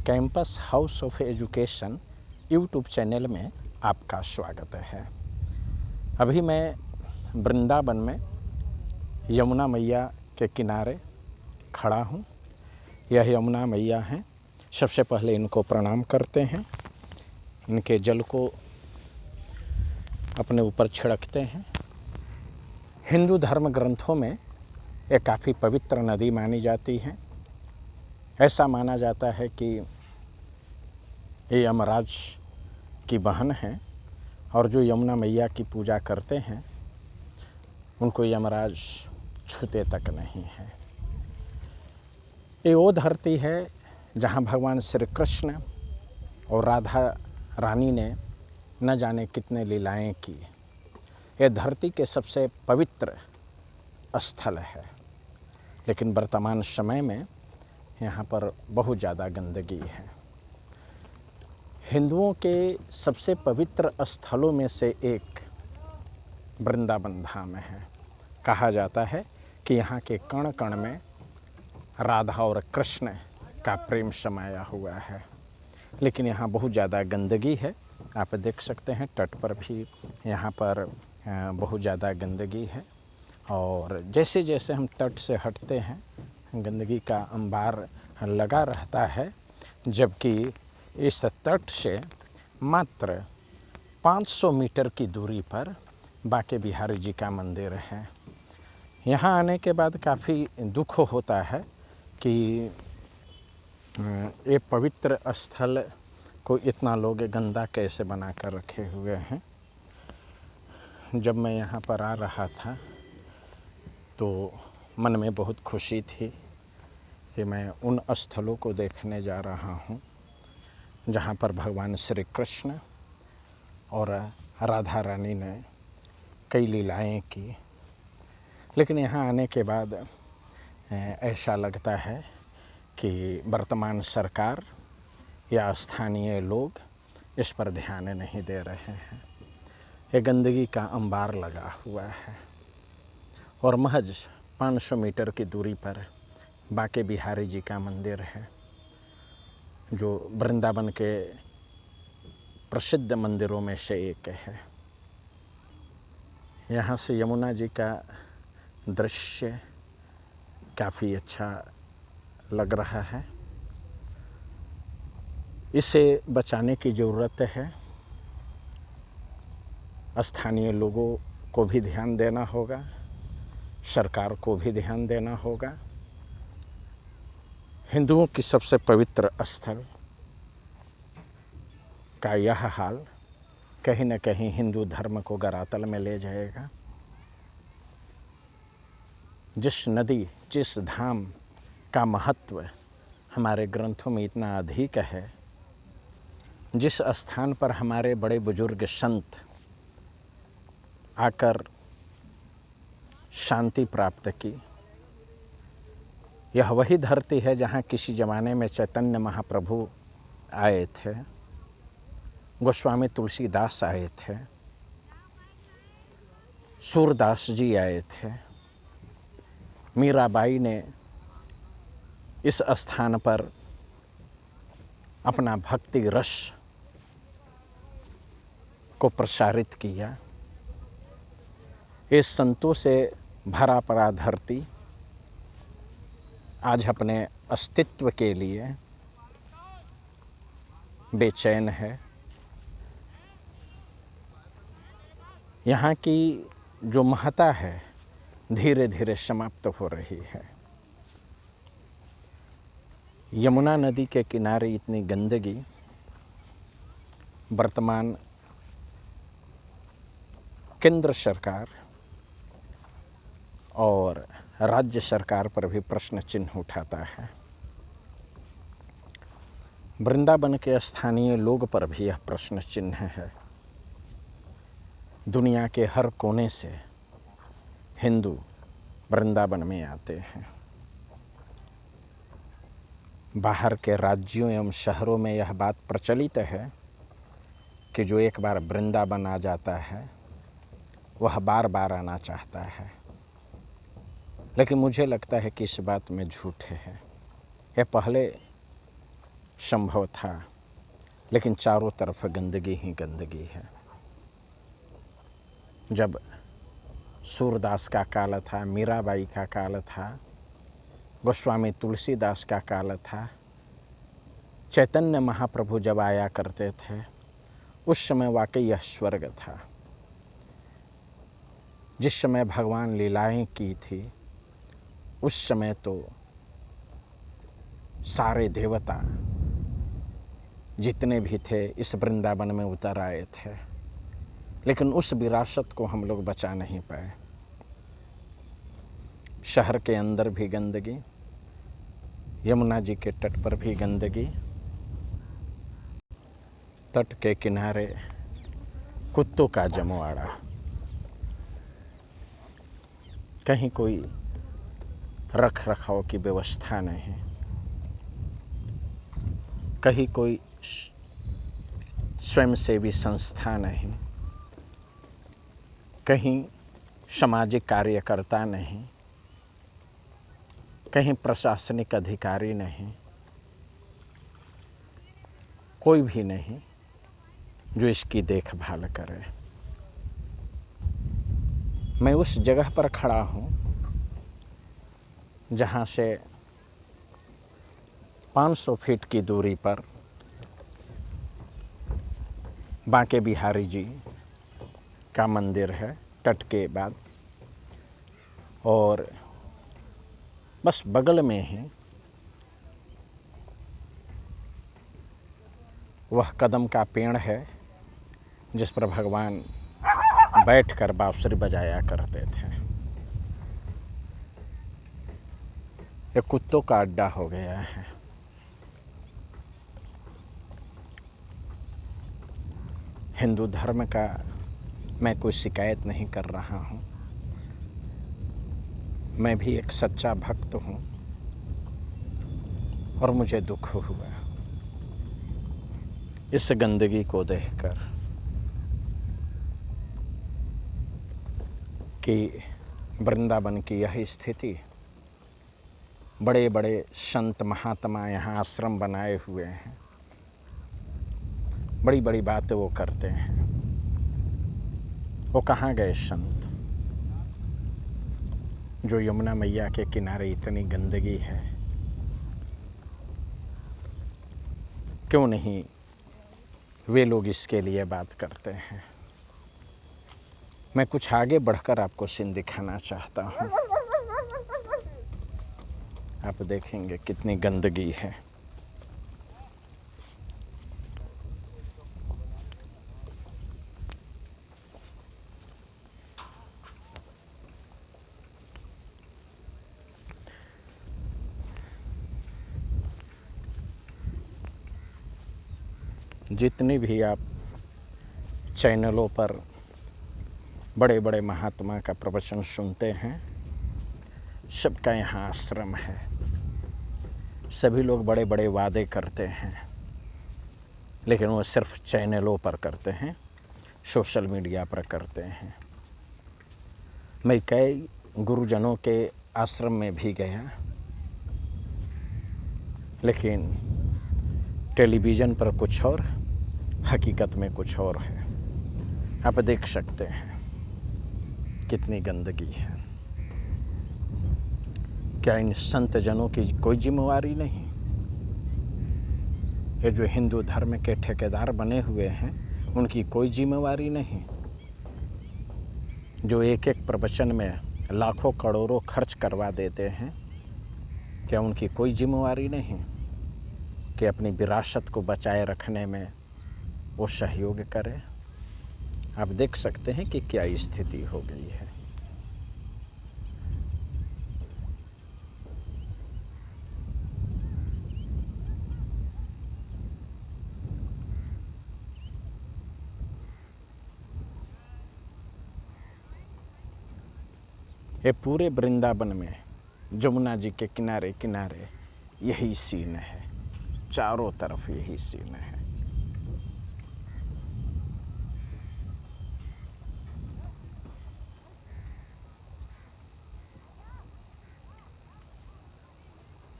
Campus house of education YouTube channel में आपका स्वागत है। अभी मैं वृंदावन में यमुना मैया के किनारे खड़ा हूँ। यह यमुना मैया हैं। सबसे पहले इनको प्रणाम करते हैं, इनके जल को अपने ऊपर छिड़कते हैं। हिंदू धर्म ग्रंथों में ये काफ़ी पवित्र नदी मानी जाती है। ऐसा माना जाता है कि ये यमराज की बहन है और जो यमुना मैया की पूजा करते हैं उनको यमराज छूते तक नहीं है। ये वो धरती है जहाँ भगवान श्री कृष्ण और राधा रानी ने न जाने कितने लीलाएं की। ये धरती के सबसे पवित्र स्थल है, लेकिन वर्तमान समय में यहाँ पर बहुत ज़्यादा गंदगी है। हिंदुओं के सबसे पवित्र स्थलों में से एक वृंदावन धाम है। कहा जाता है कि यहाँ के कण कण में राधा और कृष्ण का प्रेम समाया हुआ है, लेकिन यहाँ बहुत ज़्यादा गंदगी है। आप देख सकते हैं तट पर भी यहाँ पर बहुत ज़्यादा गंदगी है और जैसे जैसे हम तट से हटते हैं गंदगी का अंबार लगा रहता है, जबकि इस तट से मात्र 500 मीटर की दूरी पर बांके बिहारी जी का मंदिर है। यहाँ आने के बाद काफ़ी दुख होता है कि ये पवित्र स्थल को इतना लोग गंदा कैसे बना कर रखे हुए हैं। जब मैं यहाँ पर आ रहा था तो मन में बहुत खुशी थी कि मैं उन स्थलों को देखने जा रहा हूँ जहाँ पर भगवान श्री कृष्ण और राधा रानी ने कई लीलाएं की। लेकिन यहाँ आने के बाद ऐसा लगता है कि वर्तमान सरकार या स्थानीय लोग इस पर ध्यान नहीं दे रहे हैं। ये गंदगी का अंबार लगा हुआ है और महज 500 मीटर की दूरी पर बांके बिहारी जी का मंदिर है, जो वृंदावन के प्रसिद्ध मंदिरों में से एक है। यहाँ से यमुना जी का दृश्य काफ़ी अच्छा लग रहा है। इसे बचाने की ज़रूरत है। स्थानीय लोगों को भी ध्यान देना होगा, सरकार को भी ध्यान देना होगा। हिंदुओं की सबसे पवित्र स्थल का यह हाल कहीं न कहीं हिंदू धर्म को गरातल में ले जाएगा। जिस नदी, जिस धाम का महत्व हमारे ग्रंथों में इतना अधिक है, जिस स्थान पर हमारे बड़े बुजुर्ग संत आकर शांति प्राप्त की, यह वही धरती है जहाँ किसी ज़माने में चैतन्य महाप्रभु आए थे, गोस्वामी तुलसीदास आए थे, सूरदास जी आए थे। मीराबाई ने इस स्थान पर अपना भक्ति रस को प्रसारित किया। इस संतों से भरा पड़ा धरती आज अपने अस्तित्व के लिए बेचैन है। यहाँ की जो महत्ता है धीरे धीरे समाप्त हो रही है। यमुना नदी के किनारे इतनी गंदगी वर्तमान केंद्र सरकार और राज्य सरकार पर भी प्रश्न चिन्ह उठाता है। वृंदावन के स्थानीय लोग पर भी यह प्रश्न चिन्ह है। दुनिया के हर कोने से हिंदू वृंदावन में आते हैं। बाहर के राज्यों एवं शहरों में यह बात प्रचलित है कि जो एक बार वृंदावन आ जाता है वह बार बार आना चाहता है, लेकिन मुझे लगता है कि इस बात में झूठ है। यह पहले संभव था, लेकिन चारों तरफ गंदगी ही गंदगी है। जब सूरदास का काल था, मीराबाई का काल था, गोस्वामी तुलसीदास का काल था, चैतन्य महाप्रभु जब आया करते थे, उस समय वाकई यह स्वर्ग था। जिस समय भगवान लीलाएं की थी, उस समय तो सारे देवता जितने भी थे इस वृंदावन में उतर आए थे, लेकिन उस विरासत को हम लोग बचा नहीं पाए। शहर के अंदर भी गंदगी, यमुना जी के तट पर भी गंदगी, तट के किनारे कुत्तों का जमवाड़ा, कहीं कोई रख रखाव की व्यवस्था नहीं, कहीं कोई स्वयंसेवी संस्था नहीं, कहीं सामाजिक कार्यकर्ता नहीं, कहीं प्रशासनिक अधिकारी नहीं, कोई भी नहीं जो इसकी देखभाल करे। मैं उस जगह पर खड़ा हूँ जहाँ से 500 फीट की दूरी पर बांके बिहारी जी का मंदिर है, तट के बाद, और बस बगल में ही वह कदम का पेड़ है जिस पर भगवान बैठकर बांसुरी बजाया करते थे। ये कुत्तों का अड्डा हो गया है। हिंदू धर्म का मैं कोई शिकायत नहीं कर रहा हूँ, मैं भी एक सच्चा भक्त हूँ और मुझे दुख हुआ इस गंदगी को देखकर कि वृंदावन की यह स्थिति, बड़े बड़े संत महात्मा यहाँ आश्रम बनाए हुए हैं, बड़ी बड़ी बातें वो करते हैं। वो कहाँ गए संत जो यमुना मैया के किनारे इतनी गंदगी है? क्यों नहीं वे लोग इसके लिए बात करते हैं? मैं कुछ आगे बढ़कर आपको सीन दिखाना चाहता हूँ। आप देखेंगे कितनी गंदगी है। जितनी भी आप चैनलों पर बड़े बड़े महात्मा का प्रवचन सुनते हैं, सबका यहाँ आश्रम है। सभी लोग बड़े बड़े वादे करते हैं, लेकिन वो सिर्फ चैनलों पर करते हैं, सोशल मीडिया पर करते हैं। मैं कई गुरुजनों के आश्रम में भी गया, लेकिन टेलीविज़न पर कुछ और, हकीकत में कुछ और है। आप देख सकते हैं कितनी गंदगी है। क्या इन संत जनों की कोई जिम्मेवारी नहीं? ये जो हिंदू धर्म के ठेकेदार बने हुए हैं, उनकी कोई जिम्मेवारी नहीं? जो एक एक प्रवचन में लाखों करोड़ों खर्च करवा देते हैं, क्या उनकी कोई जिम्मेवारी नहीं कि अपनी विरासत को बचाए रखने में वो सहयोग करें? आप देख सकते हैं कि क्या स्थिति हो गई है। ये पूरे वृंदावन में यमुना जी के किनारे किनारे यही सीन है, चारों तरफ यही सीन है।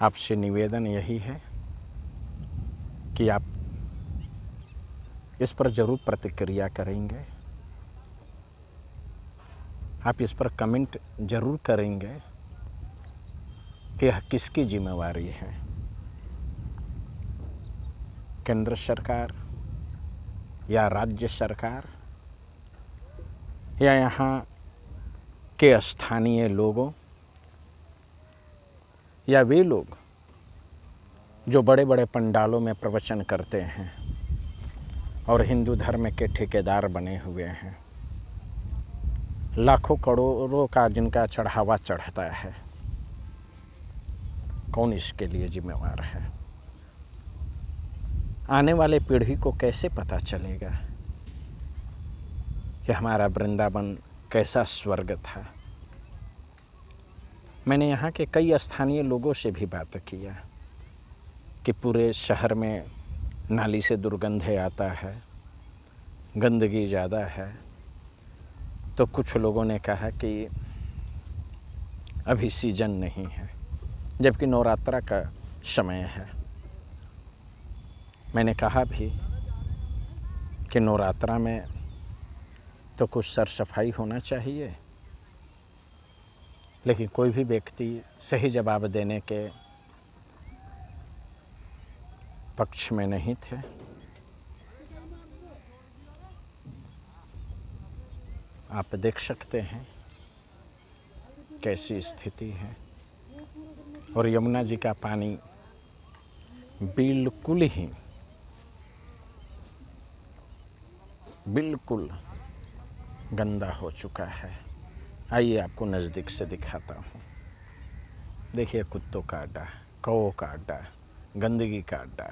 आपसे निवेदन यही है कि आप इस पर ज़रूर प्रतिक्रिया करेंगे, आप इस पर कमेंट ज़रूर करेंगे कि यह किसकी जिम्मेवारी है, केंद्र सरकार या राज्य सरकार या यहाँ के स्थानीय लोगों या वे लोग जो बड़े बड़े पंडालों में प्रवचन करते हैं और हिंदू धर्म के ठेकेदार बने हुए हैं, लाखों करोड़ों का जिनका चढ़ावा चढ़ता है। कौन इसके लिए जिम्मेवार है? आने वाले पीढ़ी को कैसे पता चलेगा कि हमारा वृंदावन कैसा स्वर्ग था? मैंने यहाँ के कई स्थानीय लोगों से भी बात किया कि पूरे शहर में नाली से दुर्गंध आता है, गंदगी ज़्यादा है। तो कुछ लोगों ने कहा कि अभी सीजन नहीं है, जबकि नवरात्रा का समय है। मैंने कहा भी कि नवरात्रा में तो कुछ सर सफाई होना चाहिए, लेकिन कोई भी व्यक्ति सही जवाब देने के पक्ष में नहीं थे। आप देख सकते हैं कैसी स्थिति है, और यमुना जी का पानी बिल्कुल गंदा हो चुका है। आइए आपको नज़दीक से दिखाता हूँ। देखिए, कुत्तों का अड्डा, कौओं का अड्डा, गंदगी का अड्डा।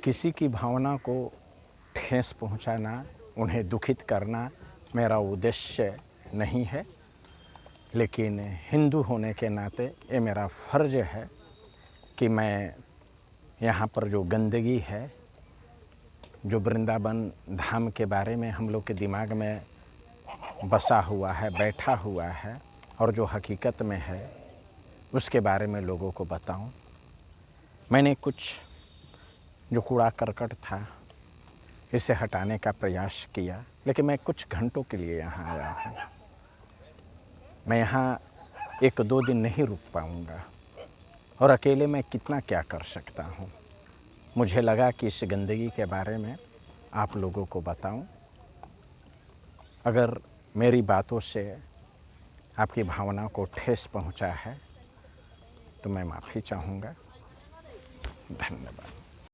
किसी की भावना को ठेस पहुंचाना, उन्हें दुखित करना मेरा उद्देश्य नहीं है, लेकिन हिंदू होने के नाते ये मेरा फ़र्ज़ है कि मैं यहाँ पर जो गंदगी है, जो वृंदावन धाम के बारे में हम लोग के दिमाग में बसा हुआ है, बैठा हुआ है, और जो हकीकत में है उसके बारे में लोगों को बताऊं। मैंने कुछ जो कूड़ा करकट था इसे हटाने का प्रयास किया, लेकिन मैं कुछ घंटों के लिए यहाँ आया हूँ। मैं यहाँ 1-2 दिन नहीं रुक पाऊँगा, और अकेले मैं कितना क्या कर सकता हूँ। मुझे लगा कि इस गंदगी के बारे में आप लोगों को बताऊं। अगर मेरी बातों से आपकी भावना को ठेस पहुंचा है तो मैं माफ़ी चाहूँगा। धन्यवाद।